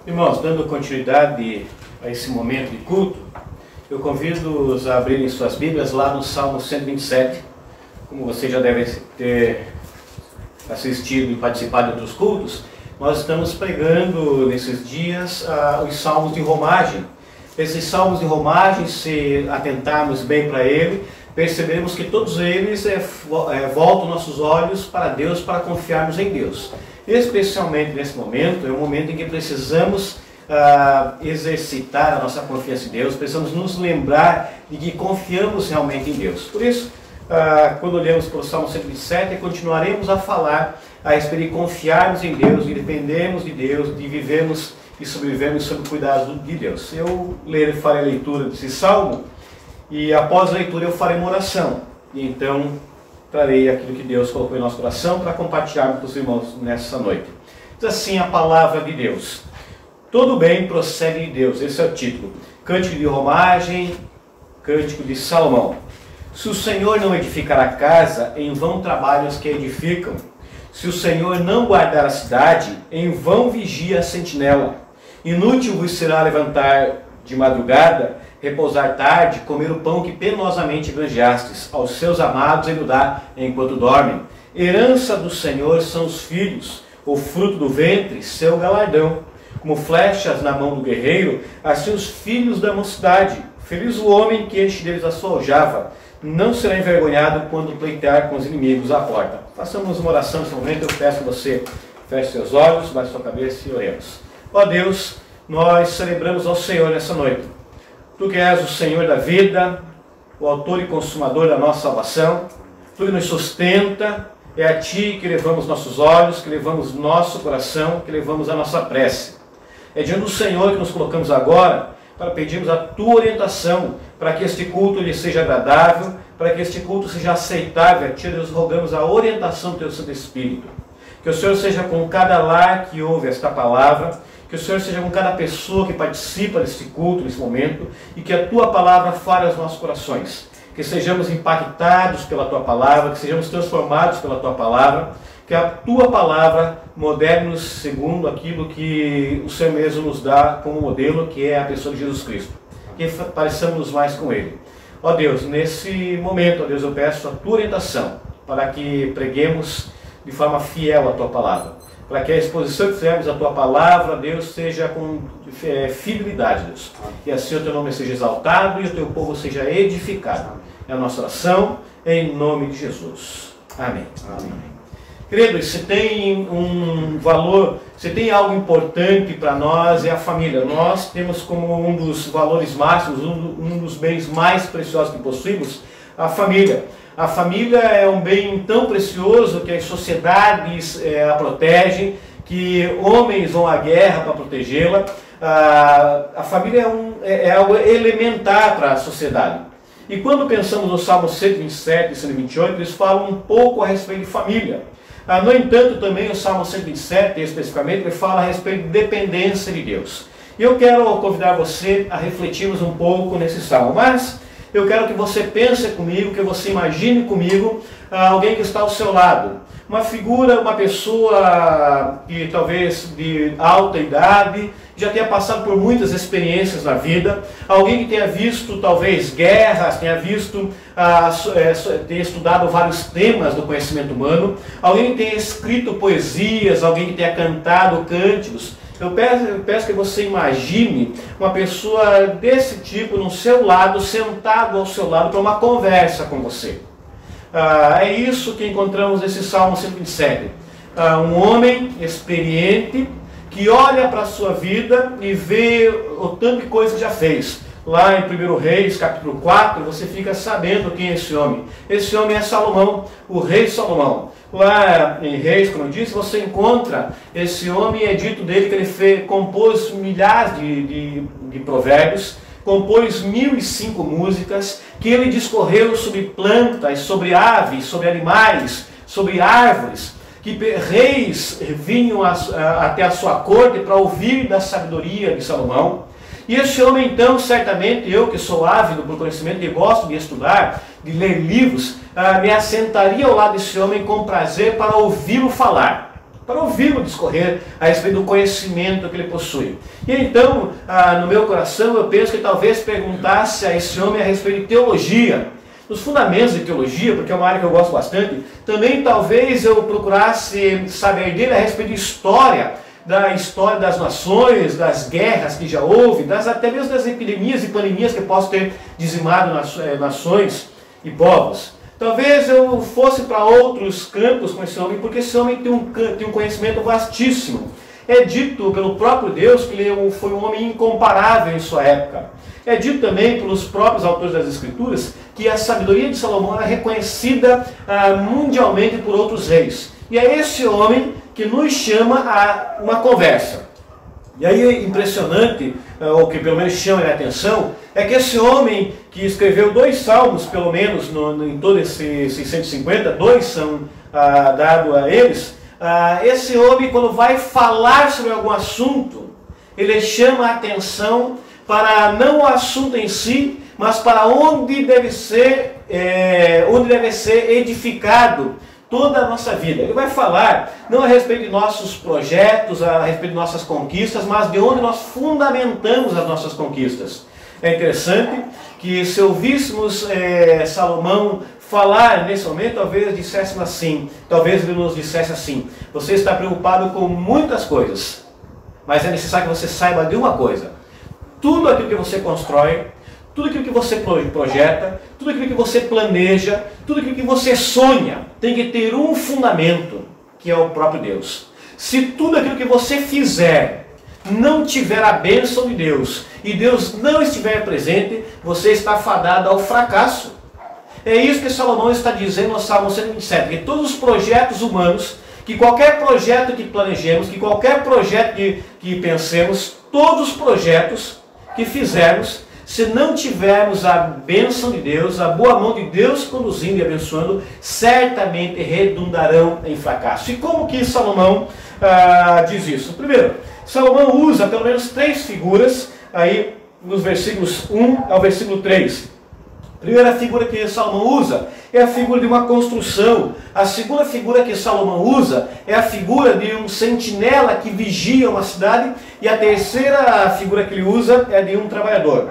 Irmãos, dando continuidade a esse momento de culto, eu convido-os a abrirem suas Bíblias lá no Salmo 127. Como vocês já devem ter assistido e participado de outros cultos, nós estamos pregando nesses dias os salmos de romagem. Esses salmos de romagem, se atentarmos bem para ele, percebemos que todos eles voltam nossos olhos para Deus, para confiarmos em Deus. Especialmente nesse momento, é um momento em que precisamos exercitar a nossa confiança em Deus, precisamos nos lembrar de que confiamos realmente em Deus. Por isso, quando olhamos para o Salmo 127, continuaremos a falar a respeito de confiarmos em Deus, de dependermos de Deus, de vivermos e sobrevivermos sob o cuidado de Deus. Eu farei a leitura desse Salmo e após a leitura eu farei uma oração. E então trarei aquilo que Deus colocou em nosso coração para compartilharmos com os irmãos nessa noite. Diz assim a palavra de Deus: todo bem procede de Deus. Esse é o título. Cântico de romagem, cântico de Salomão. Se o Senhor não edificar a casa, em vão trabalham os que a edificam. Se o Senhor não guardar a cidade, em vão vigia a sentinela. Inútil vos será levantar de madrugada, repousar tarde, comer o pão que penosamente granjeastes. Aos seus amados ele o dá enquanto dormem. Herança do Senhor são os filhos, o fruto do ventre, seu galardão. Como flechas na mão do guerreiro, assim os filhos da mocidade. Feliz o homem que enche deles a sua aljava. Não será envergonhado quando pleitear com os inimigos à porta. Façamos uma oração nesse momento. Eu peço que você feche seus olhos, baixe sua cabeça e oremos. Ó Deus, nós celebramos ao Senhor nessa noite. Tu que és o Senhor da vida, o autor e consumador da nossa salvação, Tu que nos sustenta, é a Ti que levamos nossos olhos, que levamos nosso coração, que levamos a nossa prece. É diante do Senhor que nos colocamos agora para pedirmos a Tua orientação, para que este culto lhe seja agradável, para que este culto seja aceitável a Ti. Deus, rogamos a orientação do Teu Santo Espírito. Que o Senhor seja com cada lar que ouve esta palavra, que o Senhor seja com cada pessoa que participa deste culto, nesse momento, e que a Tua palavra fale aos nossos corações. Que sejamos impactados pela Tua palavra, que sejamos transformados pela Tua palavra, que a Tua palavra modele-nos segundo aquilo que o Senhor mesmo nos dá como modelo, que é a pessoa de Jesus Cristo. Que pareçamos mais com Ele. Ó Deus, nesse momento, ó Deus, eu peço a Tua orientação para que preguemos de forma fiel a Tua palavra. Para que a exposição que fizermos a Tua palavra, Deus, seja com fidelidade, Deus. E assim o Teu nome seja exaltado e o Teu povo seja edificado. É a nossa oração, em nome de Jesus. Amém. Amém. Queridos, se tem um valor, se tem algo importante para nós, é a família. Nós temos como um dos valores máximos, um dos bens mais preciosos que possuímos, a família. A família é um bem tão precioso que as sociedades a protegem, que homens vão à guerra para protegê-la. A família é algo elementar para a sociedade. E quando pensamos no Salmo 127 e 128, eles falam um pouco a respeito de família. No entanto, também o Salmo 127, especificamente, ele fala a respeito de dependência de Deus. E eu quero convidar você a refletirmos um pouco nesse Salmo, mas eu quero que você pense comigo, que você imagine comigo alguém que está ao seu lado. Uma figura, uma pessoa que talvez de alta idade, já tenha passado por muitas experiências na vida, alguém que tenha visto talvez guerras, tenha visto, tenha estudado vários temas do conhecimento humano, alguém que tenha escrito poesias, alguém que tenha cantado cânticos. Eu peço que você imagine uma pessoa desse tipo no seu lado, sentado ao seu lado para uma conversa com você. É isso que encontramos nesse Salmo 127. Um homem experiente que olha para a sua vida e vê o tanto de coisa que já fez. Lá em 1 Reis, capítulo 4, você fica sabendo quem é esse homem. Esse homem é Salomão, o rei Salomão. Lá em Reis, como eu disse, você encontra esse homem, é dito dele que ele compôs milhares de provérbios, compôs 1005 músicas, que ele discorreu sobre plantas, sobre aves, sobre animais, sobre árvores, que reis vinham até a sua corte para ouvir da sabedoria de Salomão. E esse homem, então, certamente, eu que sou ávido por conhecimento e gosto de estudar, de ler livros, me assentaria ao lado desse homem com prazer para ouvi-lo falar. para ouvi-lo discorrer a respeito do conhecimento que ele possui. E então, no meu coração, eu penso que talvez perguntasse a esse homem a respeito de teologia, dos fundamentos de teologia, porque é uma área que eu gosto bastante. Também talvez eu procurasse saber dele a respeito de história, da história das nações, das guerras que já houve, até mesmo das epidemias e pandemias que possam ter dizimado nações e povos. Talvez eu fosse para outros campos com esse homem, porque esse homem tem um conhecimento vastíssimo. É dito pelo próprio Deus que ele foi um homem incomparável em sua época. É dito também pelos próprios autores das Escrituras que a sabedoria de Salomão era reconhecida mundialmente por outros reis. E é esse homem que nos chama a uma conversa. E aí é impressionante, ou que pelo menos chama a atenção, é que esse homem que escreveu 2 salmos, pelo menos, em todo esse 150, 2 são dados a eles. Esse homem, quando vai falar sobre algum assunto, ele chama a atenção para não o assunto em si, mas para onde deve ser edificado toda a nossa vida. Ele vai falar não a respeito de nossos projetos, a respeito de nossas conquistas, mas de onde nós fundamentamos as nossas conquistas. É interessante que se ouvíssemos Salomão falar nesse momento, talvez disséssemos assim, talvez ele nos dissesse assim: você está preocupado com muitas coisas, mas é necessário que você saiba de uma coisa: tudo aquilo que você constrói, tudo aquilo que você projeta, tudo aquilo que você planeja, tudo aquilo que você sonha, tem que ter um fundamento, que é o próprio Deus. Se tudo aquilo que você fizer não tiver a bênção de Deus, e Deus não estiver presente, você está fadado ao fracasso. É isso que Salomão está dizendo no Salmo 127, que todos os projetos humanos, que qualquer projeto que planejemos, que qualquer projeto que pensemos, todos os projetos que fizermos, se não tivermos a bênção de Deus, a boa mão de Deus conduzindo e abençoando, certamente redundarão em fracasso. E como que Salomão diz isso? Primeiro, Salomão usa pelo menos 3 figuras, aí nos versículos 1 ao versículo 3. A primeira figura que Salomão usa é a figura de uma construção. A segunda figura que Salomão usa é a figura de um sentinela que vigia uma cidade. E a terceira figura que ele usa é de um trabalhador.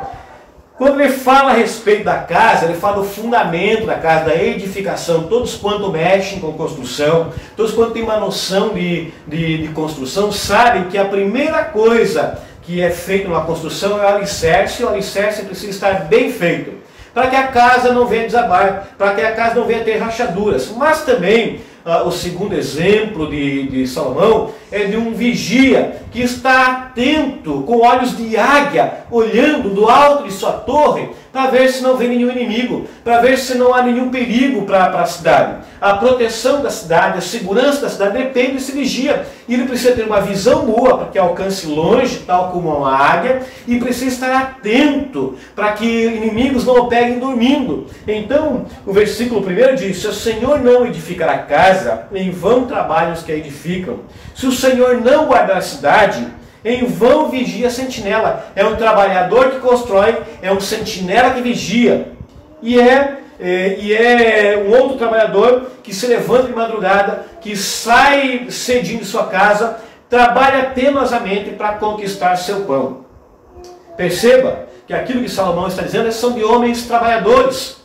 Quando ele fala a respeito da casa, ele fala do fundamento da casa, da edificação. Todos quanto mexem com construção, todos quanto têm uma noção de construção, sabem que a primeira coisa que é feita numa construção é o alicerce, e o alicerce precisa estar bem feito, para que a casa não venha desabar, para que a casa não venha ter rachaduras. Mas também, o segundo exemplo de Salomão é de um vigia que está atento, com olhos de águia, olhando do alto de sua torre, para ver se não vem nenhum inimigo, para ver se não há nenhum perigo para a cidade. A proteção da cidade, a segurança da cidade depende desse vigia. E ele precisa ter uma visão boa para que alcance longe, tal como uma águia, e precisa estar atento para que inimigos não o peguem dormindo. Então, o versículo 1 diz: se o Senhor não edificar a casa, em vão trabalham os que a edificam. Se o Senhor não guardar a cidade, em vão vigia a sentinela. É um trabalhador que constrói, é um sentinela que vigia. E é um outro trabalhador que se levanta de madrugada, que sai cedinho de sua casa, trabalha penosamente para conquistar seu pão. Perceba que aquilo que Salomão está dizendo são de homens trabalhadores.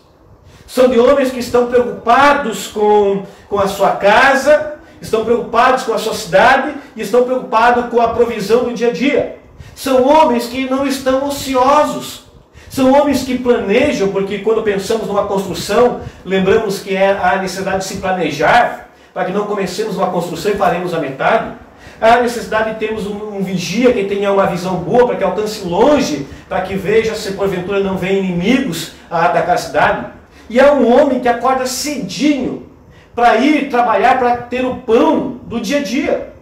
São de homens que estão preocupados com a sua casa, estão preocupados com a sua cidade e estão preocupados com a provisão do dia a dia. São homens que não estão ociosos. São homens que planejam, porque quando pensamos numa construção, lembramos que há necessidade de se planejar, para que não comecemos uma construção e paremos a metade. Há necessidade de termos um vigia que tenha uma visão boa, para que alcance longe, para que veja se porventura não vem inimigos daquela cidade. E há um homem que acorda cedinho, para ir trabalhar, para ter o pão do dia a dia.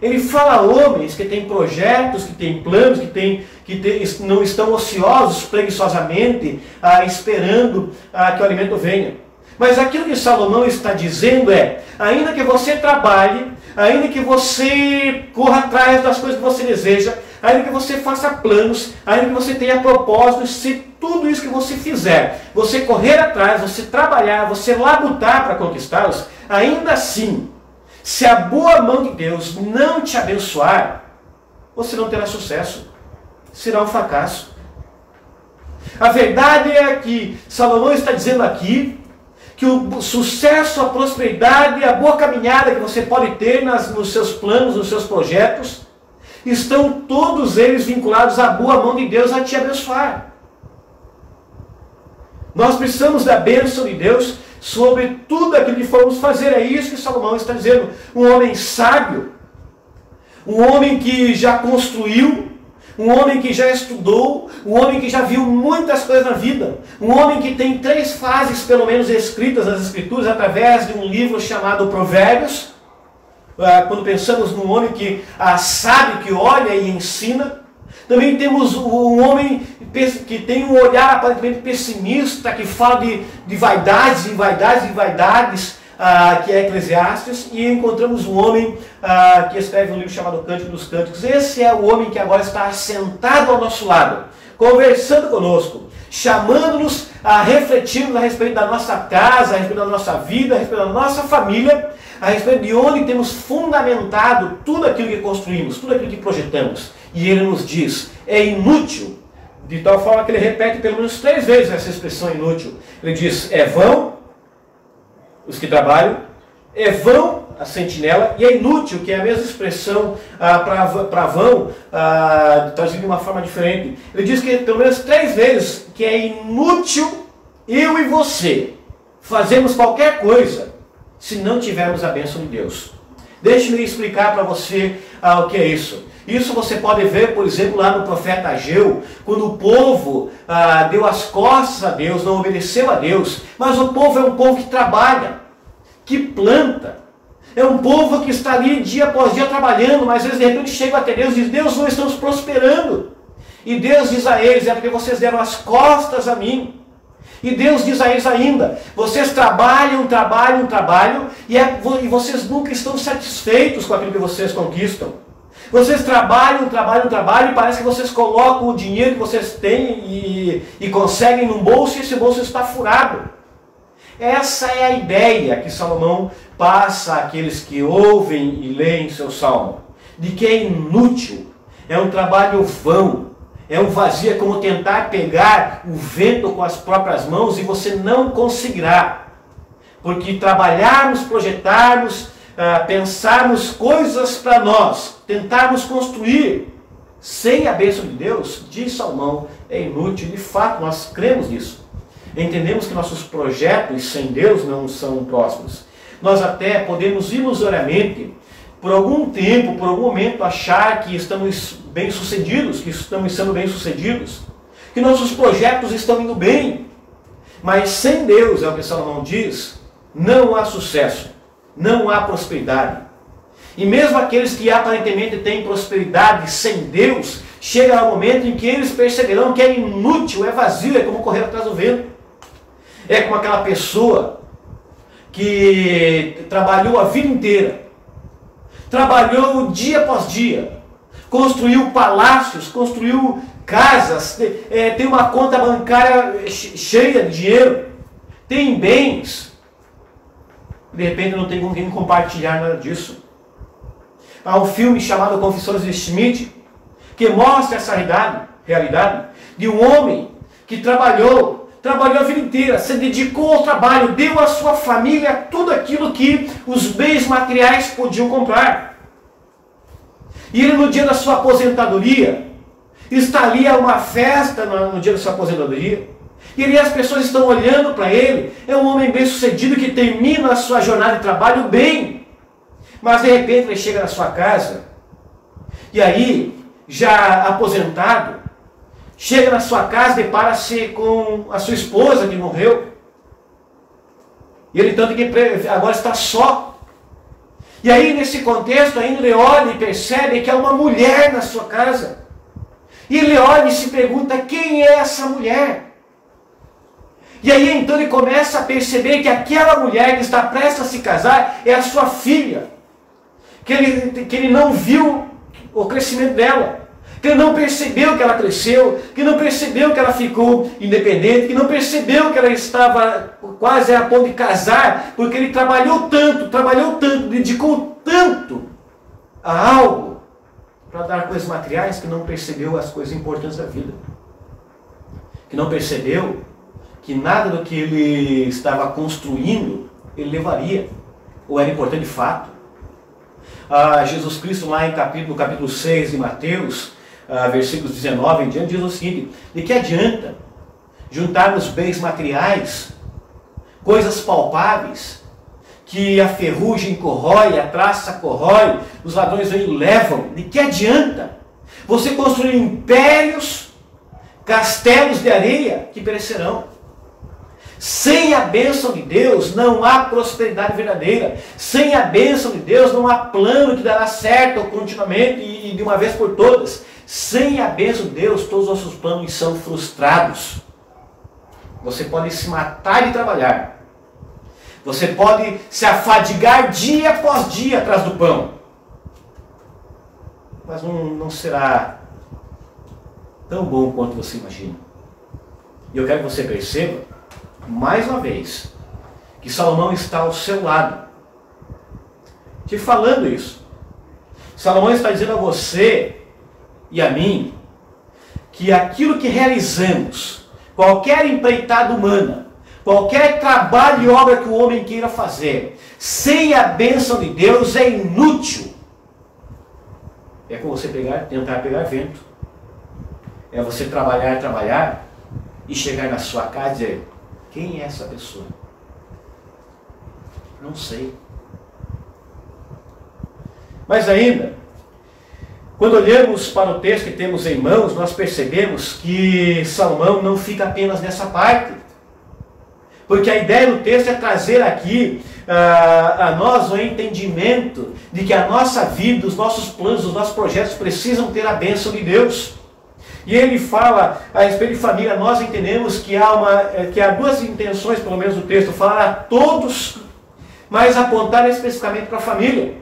Ele fala a homens que têm projetos, que têm planos, que não estão ociosos preguiçosamente, esperando que o alimento venha. Mas aquilo que Salomão está dizendo é: ainda que você trabalhe, ainda que você corra atrás das coisas que você deseja, ainda que você faça planos, ainda que você tenha propósitos, se tudo isso que você fizer, você correr atrás, você trabalhar, você labutar para conquistá-los, ainda assim, Se a boa mão de Deus não te abençoar, você não terá sucesso. Será um fracasso. A verdade é que Salomão está dizendo aqui que o sucesso, a prosperidade, a boa caminhada que você pode ter nos seus planos, nos seus projetos, estão todos eles vinculados à boa mão de Deus a te abençoar. Nós precisamos da bênção de Deus sobre tudo aquilo que formos fazer. É isso que Salomão está dizendo. Um homem sábio, um homem que já construiu, um homem que já estudou, um homem que já viu muitas coisas na vida, um homem que tem 3 fases pelo menos escritas nas Escrituras através de um livro chamado Provérbios. Quando pensamos num homem que sabe, que olha e ensina. Também temos um homem que tem um olhar aparentemente pessimista, que fala de vaidades e vaidades e vaidades, que é Eclesiastes, e encontramos um homem que escreve um livro chamado Cântico dos Cânticos. Esse é o homem que agora está sentado ao nosso lado, conversando conosco, chamando-nos a refletirmos a respeito da nossa casa, a respeito da nossa vida, a respeito da nossa família, a respeito de onde temos fundamentado tudo aquilo que construímos, tudo aquilo que projetamos. E ele nos diz, é inútil, de tal forma que ele repete pelo menos 3 vezes essa expressão inútil. Ele diz, é vão os que trabalham, é vão a sentinela, e é inútil, que é a mesma expressão para vão, trazido de uma forma diferente. Ele diz que pelo menos 3 vezes que é inútil eu e você fazermos qualquer coisa se não tivermos a bênção de Deus. Deixe-me explicar para você o que é isso. Isso você pode ver, por exemplo, lá no profeta Ageu, quando o povo deu as costas a Deus, não obedeceu a Deus. Mas o povo é um povo que trabalha, que planta. É um povo que está ali dia após dia trabalhando, mas eles de repente chegam até Deus e dizem, Deus, não estamos prosperando. E Deus diz a eles, é porque vocês deram as costas a mim. E Deus diz a eles ainda, vocês trabalham, e vocês nunca estão satisfeitos com aquilo que vocês conquistam. Vocês trabalham, e parece que vocês colocam o dinheiro que vocês têm e conseguem num bolso, e esse bolso está furado. Essa é a ideia que Salomão passa àqueles que ouvem e leem seu salmo, de que é inútil, é um trabalho vão, é um vazio, é como tentar pegar o vento com as próprias mãos e você não conseguirá. Porque trabalharmos, projetarmos, pensarmos coisas para nós, tentarmos construir sem a bênção de Deus, diz Salomão, é inútil. De fato, nós cremos nisso. Entendemos que nossos projetos sem Deus não são prósperos. Nós até podemos ilusoriamente, por algum tempo, por algum momento, achar que estamos bem-sucedidos, que estamos sendo bem-sucedidos, que nossos projetos estão indo bem. Mas sem Deus, é o que Salomão diz, não há sucesso, não há prosperidade. E mesmo aqueles que aparentemente têm prosperidade sem Deus, chega um momento em que eles perceberão que é inútil, é vazio, é como correr atrás do vento. É como aquela pessoa que trabalhou a vida inteira, trabalhou dia após dia, construiu palácios, construiu casas, tem uma conta bancária cheia de dinheiro, tem bens, de repente não tem com quem compartilhar nada disso. Há um filme chamado Confissões de Schmidt, que mostra essa realidade de um homem que trabalhou a vida inteira, se dedicou ao trabalho, deu à sua família tudo aquilo que os bens materiais podiam comprar. E ele, no dia da sua aposentadoria, está ali a uma festa no dia da sua aposentadoria, e ali as pessoas estão olhando para ele. É um homem bem sucedido que termina a sua jornada de trabalho bem, mas de repente ele chega na sua casa, e aí, já aposentado, chega na sua casa e depara-se com a sua esposa que morreu. E ele tanto que agora está só. E aí nesse contexto ainda ele olha e percebe que há uma mulher na sua casa. E ele olha e se pergunta, quem é essa mulher? E aí então ele começa a perceber que aquela mulher que está prestes a se casar é a sua filha. Que ele não viu o crescimento dela. que ele não percebeu que ela cresceu, que não percebeu que ela ficou independente, que não percebeu que ela estava quase a ponto de casar, porque ele trabalhou tanto, dedicou tanto a algo para dar coisas materiais, que não percebeu as coisas importantes da vida. Que não percebeu que nada do que ele estava construindo, ele levaria, ou era importante de fato. Jesus Cristo, lá no capítulo 6 de Mateus, versículos 19 em diante, diz o seguinte: de que adianta juntarmos bens materiais, coisas palpáveis, que a ferrugem corrói, a traça corrói, os ladrões vêm e levam? De que adianta você construir impérios, castelos de areia que perecerão? Sem a bênção de Deus não há prosperidade verdadeira. Sem a bênção de Deus não há plano que dará certo continuamente e de uma vez por todas. Sem a bênção de Deus, todos os nossos planos são frustrados. Você pode se matar de trabalhar. Você pode se afadigar dia após dia atrás do pão. Mas não será tão bom quanto você imagina. E eu quero que você perceba, mais uma vez, que Salomão está ao seu lado, te falando isso. Salomão está dizendo a você e a mim que aquilo que realizamos, qualquer empreitada humana, qualquer trabalho e obra que o homem queira fazer, sem a bênção de Deus é inútil. É como você tentar pegar vento. É você trabalhar e chegar na sua casa e dizer: quem é essa pessoa? Não sei. Mas ainda, quando olhamos para o texto que temos em mãos, nós percebemos que Salomão não fica apenas nessa parte. Porque a ideia do texto é trazer aqui a nós o entendimento de que a nossa vida, os nossos planos, os nossos projetos precisam ter a bênção de Deus. E ele fala a respeito de família. Nós entendemos que há duas intenções, pelo menos, do texto: falar a todos, mas apontar especificamente para a família.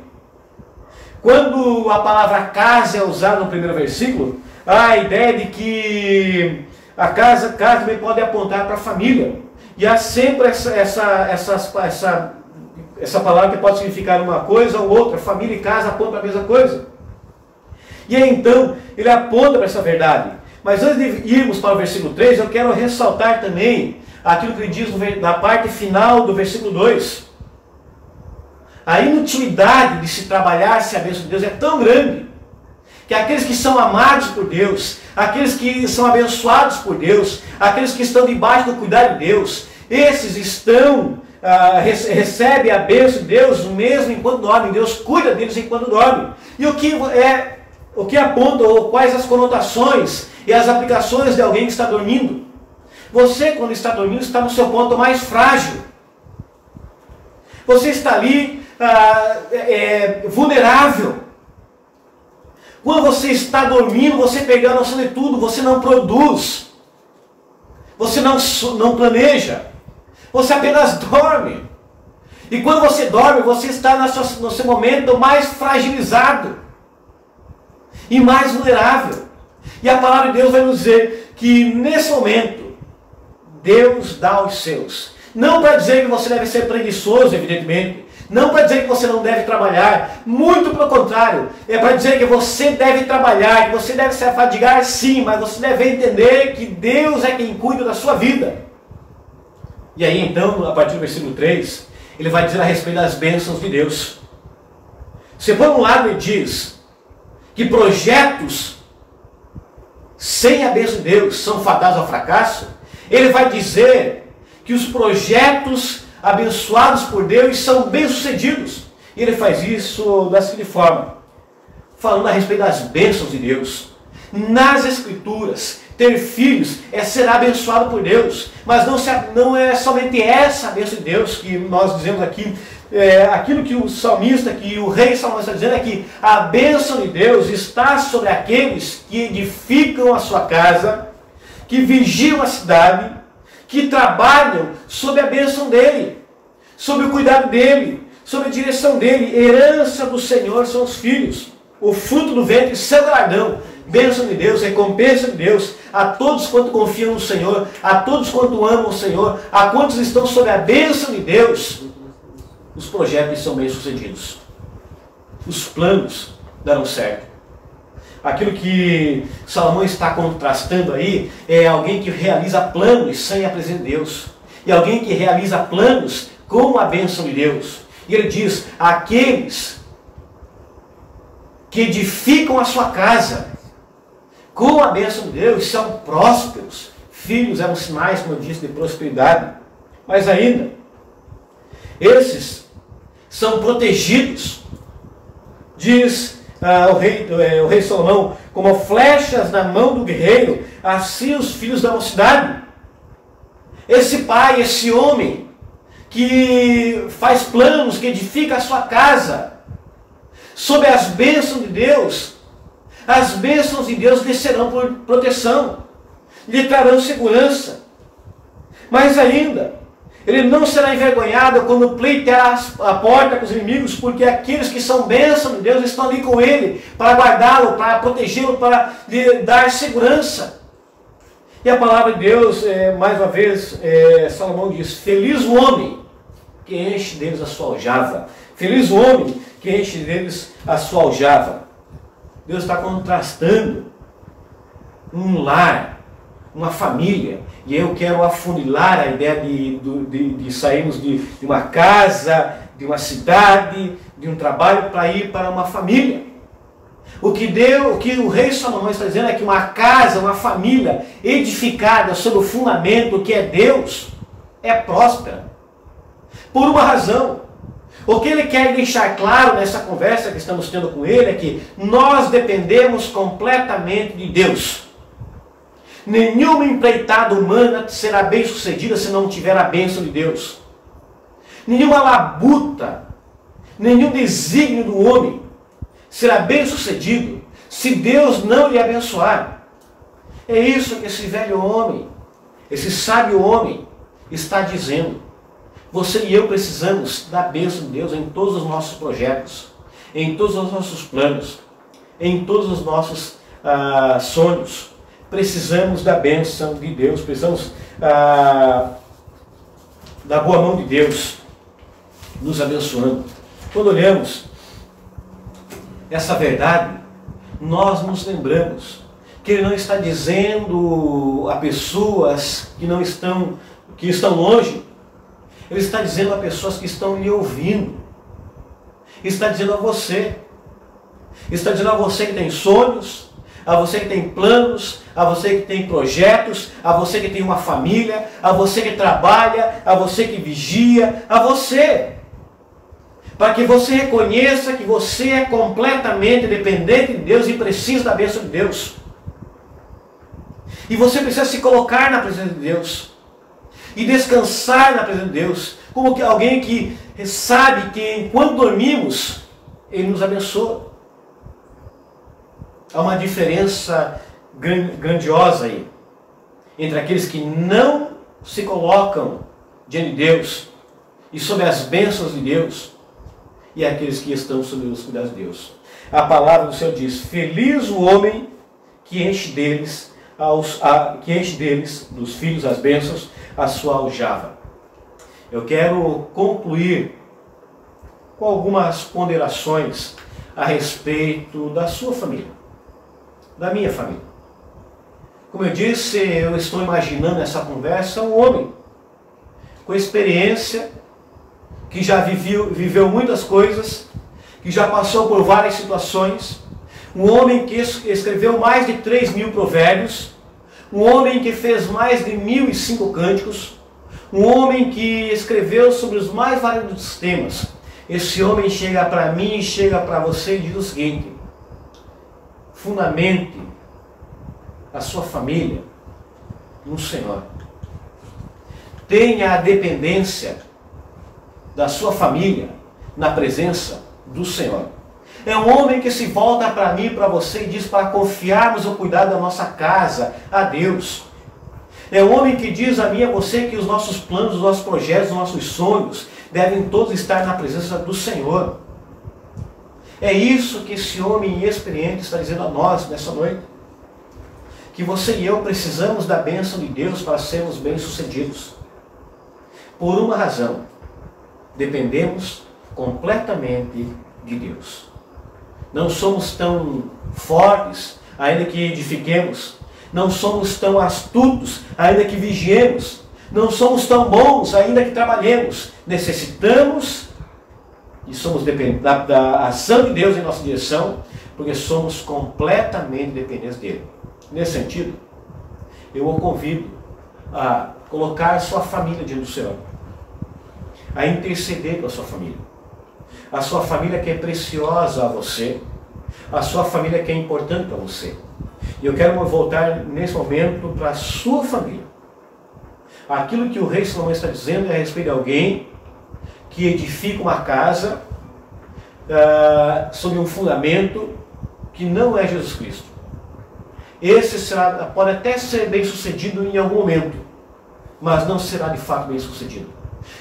Quando a palavra casa é usada no primeiro versículo, há a ideia de que a casa também pode apontar para a família. E há sempre essa palavra que pode significar uma coisa ou outra. Família e casa apontam para a mesma coisa. E aí, então, ele aponta para essa verdade. Mas antes de irmos para o versículo 3, eu quero ressaltar também aquilo que ele diz na parte final do versículo 2. A inutilidade de se trabalhar se a bênção de Deus é tão grande, que aqueles que são amados por Deus, aqueles que são abençoados por Deus, aqueles que estão debaixo do cuidado de Deus, esses recebem a bênção de Deus mesmo enquanto dormem. Deus cuida deles enquanto dormem. E o que aponta, ou quais as conotações e as aplicações de alguém que está dormindo? Você, quando está dormindo, está no seu ponto mais frágil. Você está ali vulnerável. Quando você está dormindo, você pega a noção de tudo, você não produz, você não planeja, você apenas dorme. E quando você dorme, você está no seu momento mais fragilizado e mais vulnerável. E a palavra de Deus vai nos dizer que nesse momento, Deus dá aos seus. Não para dizer que você deve ser preguiçoso, evidentemente. Não para dizer que você não deve trabalhar. Muito pelo contrário. É para dizer que você deve trabalhar, que você deve se afadigar sim, mas você deve entender que Deus é quem cuida da sua vida. E aí então, a partir do versículo 3, ele vai dizer a respeito das bênçãos de Deus. Se por um lado ele diz que projetos sem a bênção de Deus são fadados ao fracasso, ele vai dizer que os projetos abençoados por Deus são bem-sucedidos. E ele faz isso da seguinte forma, falando a respeito das bênçãos de Deus. Nas Escrituras, ter filhos é ser abençoado por Deus, mas não é somente essa a bênção de Deus que nós dizemos aqui. Aquilo que o salmista, que o rei Salomão está dizendo é que a bênção de Deus está sobre aqueles que edificam a sua casa, que vigiam a cidade, que trabalham sob a bênção dele, sob o cuidado dele, sob a direção dele. Herança do Senhor são os filhos, o fruto do ventre, seu galardão. bênção de Deus, recompensa de Deus a todos quanto confiam no Senhor, a todos quanto amam o Senhor, a quantos estão sob a bênção de Deus. Os projetos são bem-sucedidos. Os planos darão certo. Aquilo que Salomão está contrastando aí é alguém que realiza planos sem a presença de Deus. E alguém que realiza planos com a bênção de Deus. E ele diz, aqueles que edificam a sua casa com a bênção de Deus são prósperos. Filhos eram sinais, como eu disse, de prosperidade. Mas ainda, esses são protegidos. Diz o rei Salomão, como flechas na mão do guerreiro, assim os filhos da mocidade. Esse pai, esse homem, que faz planos, que edifica a sua casa, sob as bênçãos de Deus, as bênçãos de Deus descerão por proteção, lhe trarão segurança. Mas ainda, ele não será envergonhado quando pleitear a porta com os inimigos, porque aqueles que são bênçãos de Deus estão ali com ele, para guardá-lo, para protegê-lo, para lhe dar segurança. E a palavra de Deus, mais uma vez, Salomão diz, feliz o homem que enche deles a sua aljava. Feliz o homem que enche deles a sua aljava. Deus está contrastando um lar, uma família, e eu quero afunilar a ideia de sairmos de uma casa, de uma cidade, de um trabalho para ir para uma família. O que o rei Salomão está dizendo é que uma casa, uma família edificada sobre o fundamento que é Deus, é próspera. Por uma razão. O que ele quer deixar claro nessa conversa que estamos tendo com ele é que nós dependemos completamente de Deus. Nenhuma empreitada humana será bem sucedida se não tiver a bênção de Deus. Nenhuma labuta, nenhum desígnio do homem será bem sucedido se Deus não lhe abençoar. É isso que esse velho homem, esse sábio homem está dizendo. Você e eu precisamos da bênção de Deus em todos os nossos projetos, em todos os nossos planos, em todos os nossos sonhos. Precisamos da bênção de Deus, precisamos da boa mão de Deus nos abençoando. Quando olhamos essa verdade, nós nos lembramos que Ele não está dizendo a pessoas que estão longe. Ele está dizendo a pessoas que estão lhe ouvindo. Está dizendo a você. Está dizendo a você que tem sonhos, a você que tem planos, a você que tem projetos, a você que tem uma família, a você que trabalha, a você que vigia, a você. Para que você reconheça que você é completamente dependente de Deus e precisa da bênção de Deus. E você precisa se colocar na presença de Deus. E descansar na presença de Deus. Como que alguém que sabe que enquanto dormimos, Ele nos abençoa. Há uma diferença grandiosa aí entre aqueles que não se colocam diante de Deus e sob as bênçãos de Deus e aqueles que estão sob os cuidados de Deus. A palavra do Senhor diz, feliz o homem que enche deles, dos filhos, as bênçãos, a sua aljava. Eu quero concluir com algumas ponderações a respeito da sua família, da minha família. Como eu disse, eu estou imaginando essa conversa, um homem com experiência, que já viveu muitas coisas, que já passou por várias situações, um homem que escreveu mais de 3.000 provérbios, um homem que fez mais de 1.005 cânticos, um homem que escreveu sobre os mais variados temas. Esse homem chega para mim e chega para você e diz o seguinte: fundamente a sua família no Senhor. Tenha a dependência da sua família na presença do Senhor. É um homem que se volta para mim e para você e diz para confiarmos o cuidado da nossa casa a Deus. É um homem que diz a mim e a você que os nossos planos, os nossos projetos, os nossos sonhos devem todos estar na presença do Senhor. É isso que esse homem experiente está dizendo a nós nessa noite. que você e eu precisamos da bênção de Deus para sermos bem-sucedidos. Por uma razão, dependemos completamente de Deus. Não somos tão fortes, ainda que edifiquemos. Não somos tão astutos, ainda que vigiemos. Não somos tão bons, ainda que trabalhemos. Necessitamos e somos dependentes da ação de Deus em nossa direção, porque somos completamente dependentes dele. Nesse sentido, eu o convido a colocar sua família diante do Senhor, a interceder pela sua família. A sua família que é preciosa a você, a sua família que é importante para você. E eu quero voltar nesse momento para a sua família. Aquilo que o rei Salomão está dizendo é a respeito de alguém que edifica uma casa sobre um fundamento que não é Jesus Cristo. Esse pode até ser bem sucedido em algum momento, mas não será de fato bem sucedido.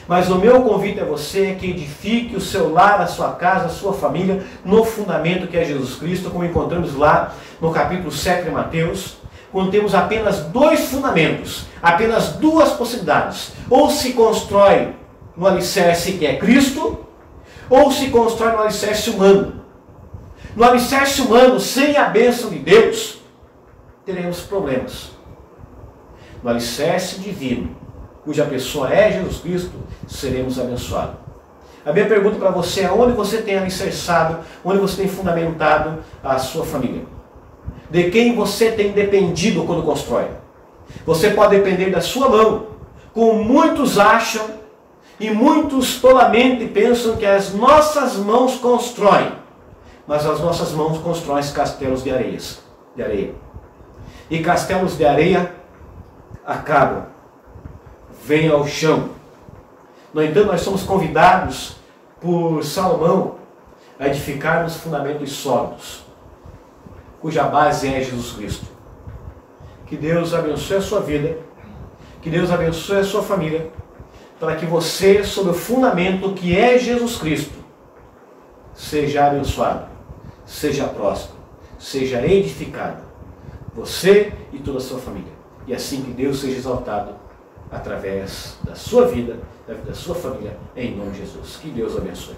Mas o meu convite a você é que edifique o seu lar, a sua casa, a sua família, no fundamento que é Jesus Cristo, como encontramos lá no capítulo 7 de Mateus, quando temos apenas dois fundamentos, apenas duas possibilidades. Ou se constrói no alicerce que é Cristo, ou se constrói no alicerce humano. No alicerce humano, sem a bênção de Deus, teremos problemas. No alicerce divino, cuja pessoa é Jesus Cristo, seremos abençoados. A minha pergunta para você é: onde você tem alicerçado, onde você tem fundamentado a sua família? De quem você tem dependido quando constrói? Você pode depender da sua mão, como muitos acham e muitos tolamente pensam que as nossas mãos constroem, mas as nossas mãos constroem castelos de areia. E castelos de areia acabam, vêm ao chão. No entanto, nós somos convidados por Salomão a edificarmos fundamentos sólidos, cuja base é Jesus Cristo. Que Deus abençoe a sua vida, que Deus abençoe a sua família, para que você, sob o fundamento que é Jesus Cristo, seja abençoado, seja próspero, seja edificado, você e toda a sua família. E assim que Deus seja exaltado através da sua vida, da vida da sua família, em nome de Jesus. Que Deus abençoe.